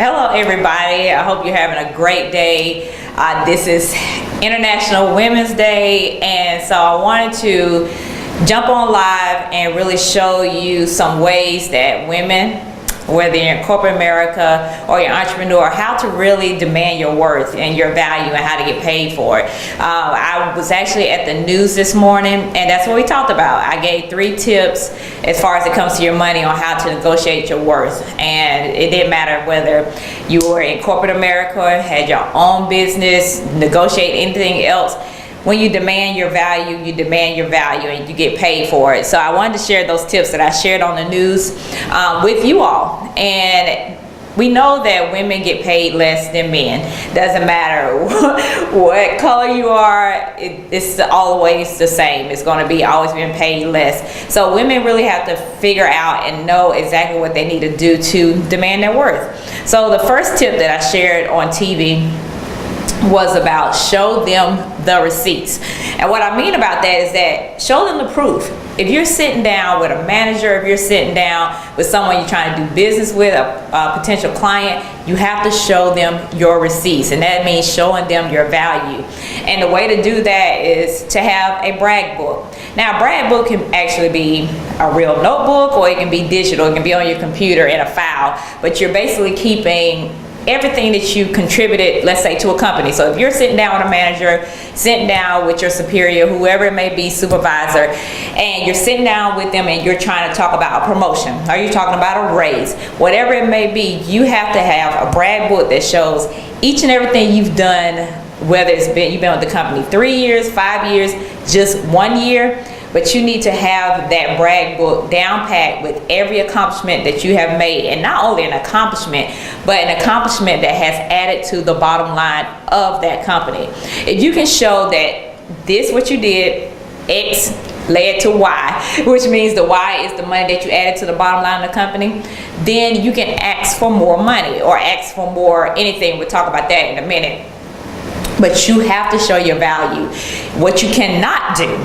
Hello everybody, I hope you're having a great day. This is International Women's Day, and so I wanted to jump on live and really show you some ways that women, whether you're in corporate America or you're an entrepreneur, how to really demand your worth and your value and how to get paid for it. I was actually at the news this morning, and that's what we talked about. I gave 3 tips as far as it comes to your money on how to negotiate your worth. And it didn't matter whether you were in corporate America, had your own business, negotiate anything else. When you demand your value and you get paid for it. So I wanted to share those tips that I shared on the news with you all. And we know that women get paid less than men. Doesn't matter what color you are, it's always the same. It's going to be always being paid less. So women really have to figure out and know exactly what they need to do to demand their worth. So the first tip that I shared on TV was about show them the receipts. And what I mean about that is that show them the proof. If you're sitting down with a manager, if you're sitting down with someone you're trying to do business with, a potential client, you have to show them your receipts, and that means showing them your value. And the way to do that is to have a brag book. Now, a brag book can actually be a real notebook, or it can be digital. It can be on your computer in a file, but you're basically keeping everything that you contributed, let's say, to a company. So if you're sitting down with a manager, sitting down with your superior, whoever it may be, supervisor, and you're sitting down with them and you're trying to talk about a promotion, or you're talking about a raise, whatever it may be, you have to have a brag book that shows each and everything you've done, whether you've been with the company 3 years, 5 years, just 1 year. But you need to have that brag book down packed with every accomplishment that you have made, and not only an accomplishment, but an accomplishment that has added to the bottom line of that company. If you can show that this, what you did, X led to Y, which means the Y is the money that you added to the bottom line of the company, then you can ask for more money or ask for more anything. We'll talk about that in a minute. But you have to show your value. What you cannot do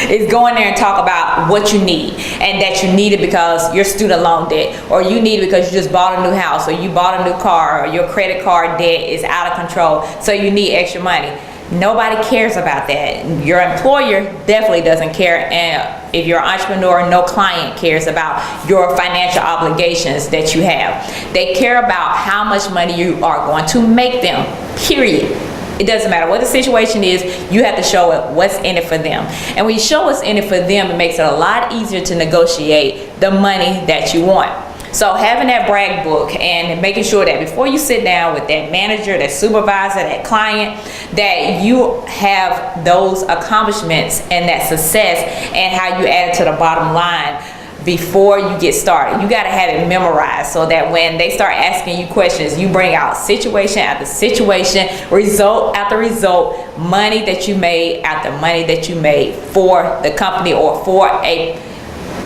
is go in there and talk about what you need, and that you need it because your student loan debt, or you need it because you just bought a new house, or you bought a new car, or your credit card debt is out of control, so you need extra money. Nobody cares about that. Your employer definitely doesn't care, and if you're an entrepreneur, no client cares about your financial obligations that you have. They care about how much money you are going to make them, period. It doesn't matter what the situation is, you have to show it what's in it for them. And when you show what's in it for them, it makes it a lot easier to negotiate the money that you want. So having that brag book and making sure that before you sit down with that manager, that supervisor, that client, that you have those accomplishments and that success and how you add it to the bottom line before you get started. You got to have it memorized so that when they start asking you questions, you bring out situation after situation, result after result, money that you made after money that you made for the company or for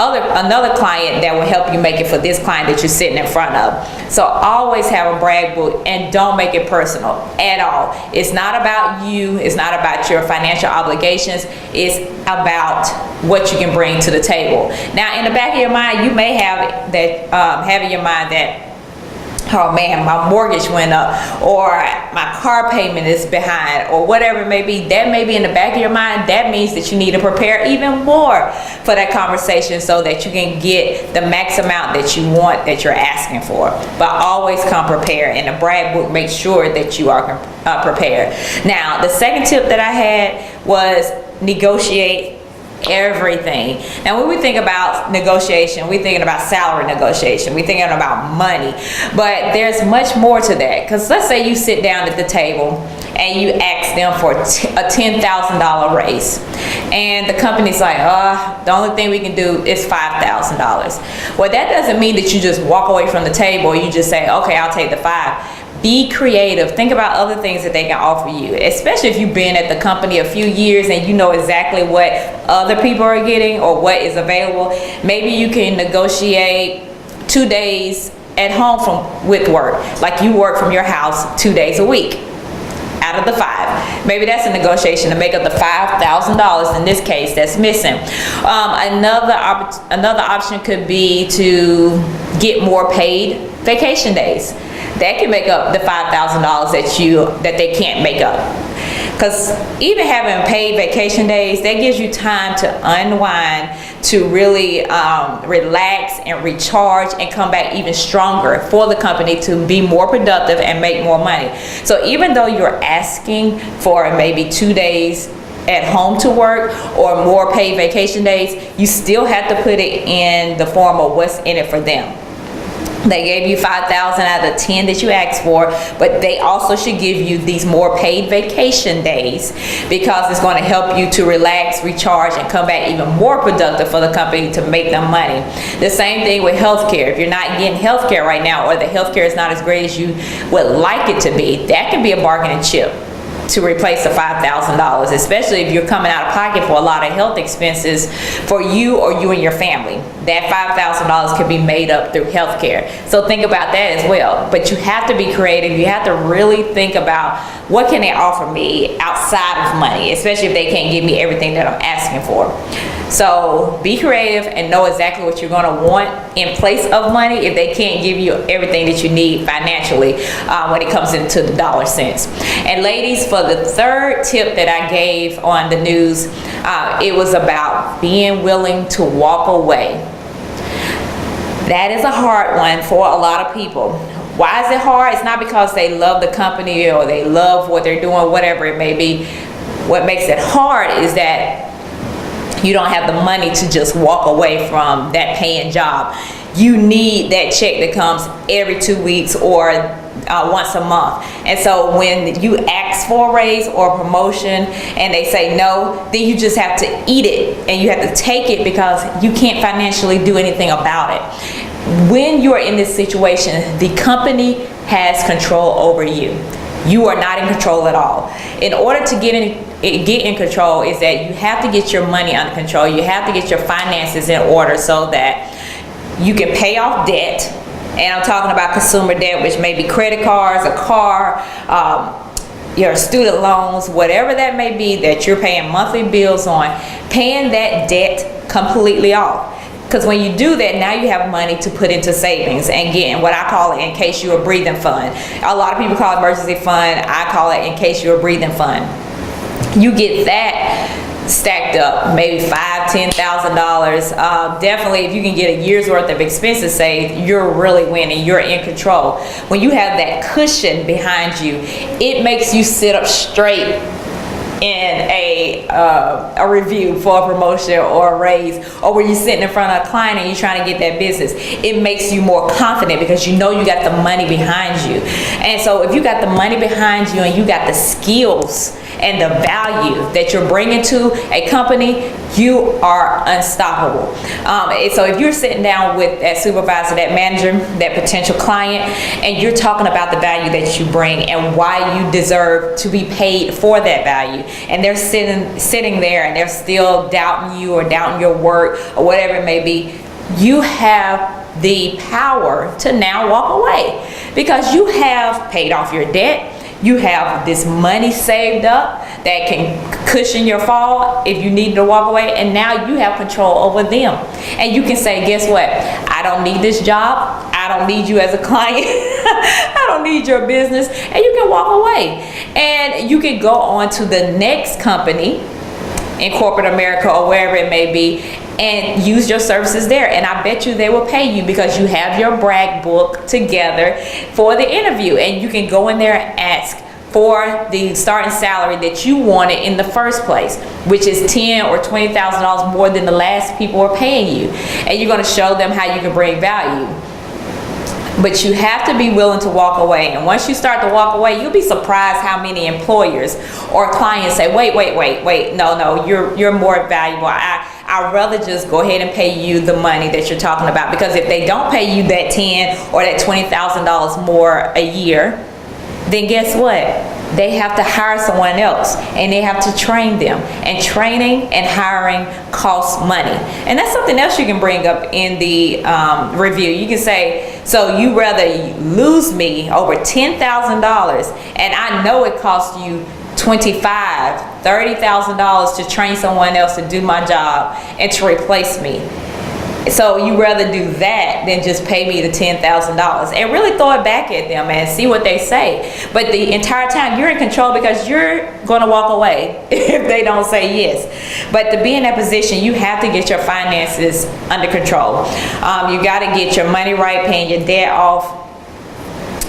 another client that will help you make it for this client that you're sitting in front of. So always have a brag book, and don't make it personal at all. It's not about you. It's not about your financial obligations. It's about what you can bring to the table. Now, in the back of your mind, you may have that, have in your mind that, oh man, my mortgage went up, or my car payment is behind, or whatever it may be. That may be in the back of your mind. That means that you need to prepare even more for that conversation so that you can get the max amount that you want, that you're asking for. But always come prepared, and the brag book makes sure that you are prepared. Now, the second tip that I had was negotiate everything. Now, when we think about negotiation, we're thinking about salary negotiation, we're thinking about money, but there's much more to that. Because let's say you sit down at the table and you ask them for a $10,000 raise, and the company's like, the only thing we can do is $5,000. Well, that doesn't mean that you just walk away from the table. You just say, okay, I'll take the 5. Be creative. Think about other things that they can offer you, especially if you've been at the company a few years and you know exactly what other people are getting or what is available. Maybe you can negotiate 2 days at home with work. Like you work from your house 2 days a week. out of the 5. Maybe that's a negotiation to make up the $5,000 in this case that's missing. Another option could be to get more paid vacation days. That can make up the $5,000 that they can't make up. Because even having paid vacation days, that gives you time to unwind, to really relax and recharge and come back even stronger for the company to be more productive and make more money. So even though you're asking for maybe 2 days at home to work or more paid vacation days, you still have to put it in the form of what's in it for them. They gave you 5,000 out of the 10 that you asked for, but they also should give you these more paid vacation days because it's going to help you to relax, recharge, and come back even more productive for the company to make them money. The same thing with healthcare. If you're not getting healthcare right now, or the healthcare is not as great as you would like it to be, that can be a bargaining chip to replace the $5,000, especially if you're coming out of pocket for a lot of health expenses for you or you and your family. That $5,000 could be made up through healthcare. So think about that as well. But you have to be creative. You have to really think about what can they offer me outside of money, especially if they can't give me everything that I'm asking for. So be creative and know exactly what you're going to want in place of money if they can't give you everything that you need financially when it comes into the dollar cents. And ladies, for the third tip that I gave on the news, it was about being willing to walk away. That is a hard one for a lot of people. Why is it hard? It's not because they love the company or they love what they're doing, whatever it may be. What makes it hard is that you don't have the money to just walk away from that paying job. You need that check that comes every 2 weeks or once a month. And so when you ask for a raise or a promotion and they say no, then you just have to eat it and you have to take it because you can't financially do anything about it. When you are in this situation, the company has control over you. You are not in control at all. In order to get in control is that you have to get your money under control. You have to get your finances in order so that you can pay off debt. And I'm talking about consumer debt, which may be credit cards, a car, your student loans, whatever that may be that you're paying monthly bills on, paying that debt completely off. Because when you do that, now you have money to put into savings. And again, what I call it in case you're a breathing fund. A lot of people call it emergency fund. I call it in case you're a breathing fund. You get that stacked up, maybe $5,000, $10,000. Definitely, if you can get a year's worth of expenses saved, you're really winning. You're in control. When you have that cushion behind you, it makes you sit up straight in a review for a promotion or a raise, or when you're sitting in front of a client and you're trying to get that business. It makes you more confident because you know you got the money behind you. And so if you got the money behind you and you got the skills and the value that you're bringing to a company, you are unstoppable. So if you're sitting down with that supervisor, that manager, that potential client, and you're talking about the value that you bring and why you deserve to be paid for that value, and they're sitting there and they're still doubting you or doubting your work or whatever it may be, you have the power to now walk away because you have paid off your debt. You have this money saved up that can cushion your fall if you need to walk away, and now you have control over them. And you can say, guess what? I don't need this job. I don't need you as a client. I don't need your business. And you can walk away. And you can go on to the next company in corporate America or wherever it may be and use your services there, and I bet you they will pay you because you have your brag book together for the interview, and you can go in there and ask for the starting salary that you wanted in the first place, which is $10,000 or $20,000 more than the last people were paying you, and you're going to show them how you can bring value. But you have to be willing to walk away. And once you start to walk away, you'll be surprised how many employers or clients say, wait, no, you're more valuable. I'd rather just go ahead and pay you the money that you're talking about. Because if they don't pay you that $10,000 or that $20,000 more a year, then guess what? They have to hire someone else and they have to train them. And training and hiring costs money. And that's something else you can bring up in the review. You can say, So you rather lose me over $10,000, and I know it cost you $25,000, $30,000 to train someone else to do my job and to replace me. So you rather do that than just pay me the $10,000, and really throw it back at them and see what they say. But the entire time you're in control, because you're going to walk away if they don't say yes. But to be in that position, you have to get your finances under control. You got to get your money right, paying your debt off,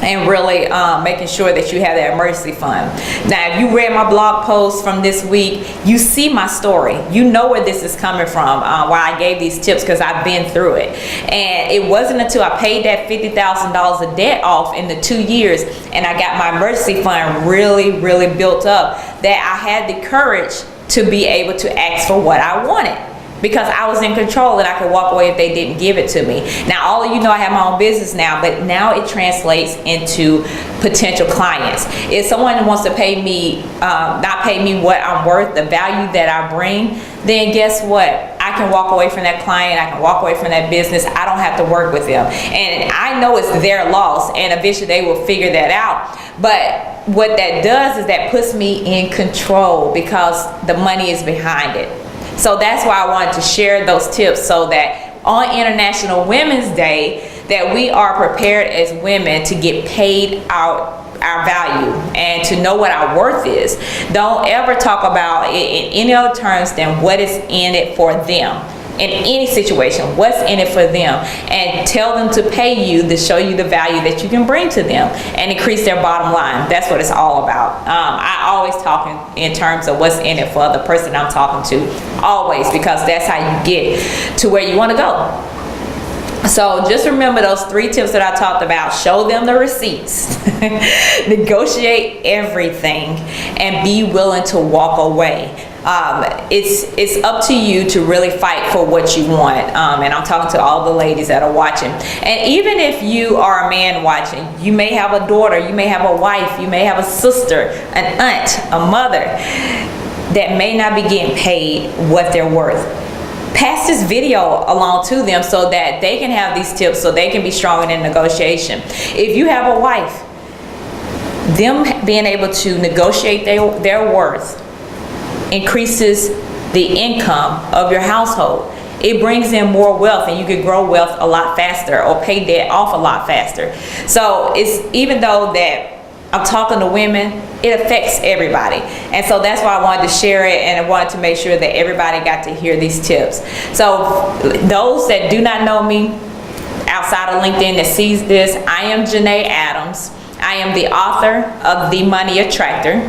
and really making sure that you have that emergency fund. Now, if you read my blog post from this week, you see my story. You know where this is coming from, why I gave these tips, because I've been through it. And it wasn't until I paid that $50,000 of debt off in the 2 years, and I got my emergency fund really, really built up, that I had the courage to be able to ask for what I wanted, because I was in control and I could walk away if they didn't give it to me. Now, all of you know I have my own business now, but now it translates into potential clients. If someone wants to pay me, not pay me what I'm worth, the value that I bring, then guess what? I can walk away from that client, I can walk away from that business. I don't have to work with them. And I know it's their loss, and eventually they will figure that out. But what that does is that puts me in control, because the money is behind it. So that's why I wanted to share those tips, so that on International Women's Day, that we are prepared as women to get paid our value and to know what our worth is. Don't ever talk about it in any other terms than what is in it for them. In any situation, what's in it for them, and tell them to pay you to show you the value that you can bring to them and increase their bottom line. That's what it's all about. I always talk in terms of what's in it for the person I'm talking to, always, because that's how you get to where you want to go. So just remember those 3 tips that I talked about. Show them the receipts, negotiate everything, and be willing to walk away. It's up to you to really fight for what you want. And I'm talking to all the ladies that are watching. And even if you are a man watching, you may have a daughter, you may have a wife, you may have a sister, an aunt, a mother that may not be getting paid what they're worth. Pass this video along to them so that they can have these tips, so they can be strong in negotiation. If you have a wife, them being able to negotiate their worth increases the income of your household. It brings in more wealth, and you can grow wealth a lot faster or pay debt off a lot faster. So it's, even though that I'm talking to women, it affects everybody. And so that's why I wanted to share it, and I wanted to make sure that everybody got to hear these tips. So those that do not know me outside of LinkedIn that sees this, I am Janae Adams. I am the author of The Money Attractor.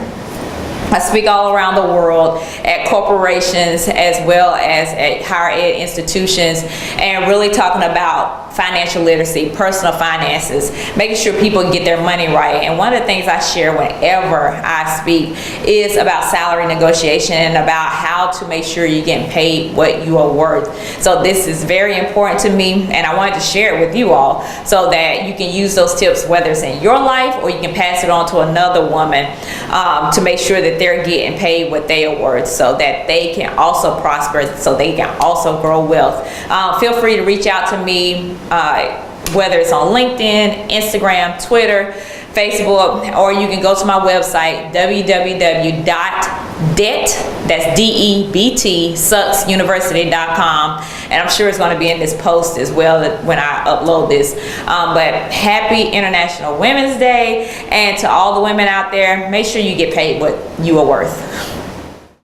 I speak all around the world at corporations as well as at higher ed institutions, and really talking about financial literacy, personal finances, making sure people get their money right. And one of the things I share whenever I speak is about salary negotiation and about how to make sure you're getting paid what you are worth. So this is very important to me, and I wanted to share it with you all so that you can use those tips, whether it's in your life or you can pass it on to another woman, to make sure that they're getting paid what they are worth, so that they can also prosper, so they can also grow wealth. Feel free to reach out to me, whether it's on LinkedIn, Instagram, Twitter, Facebook, or you can go to my website, www.debt, that's D-E-B-T, sucksuniversity.com, and I'm sure it's going to be in this post as well when I upload this. But happy International Women's Day, and to all the women out there, make sure you get paid what you are worth.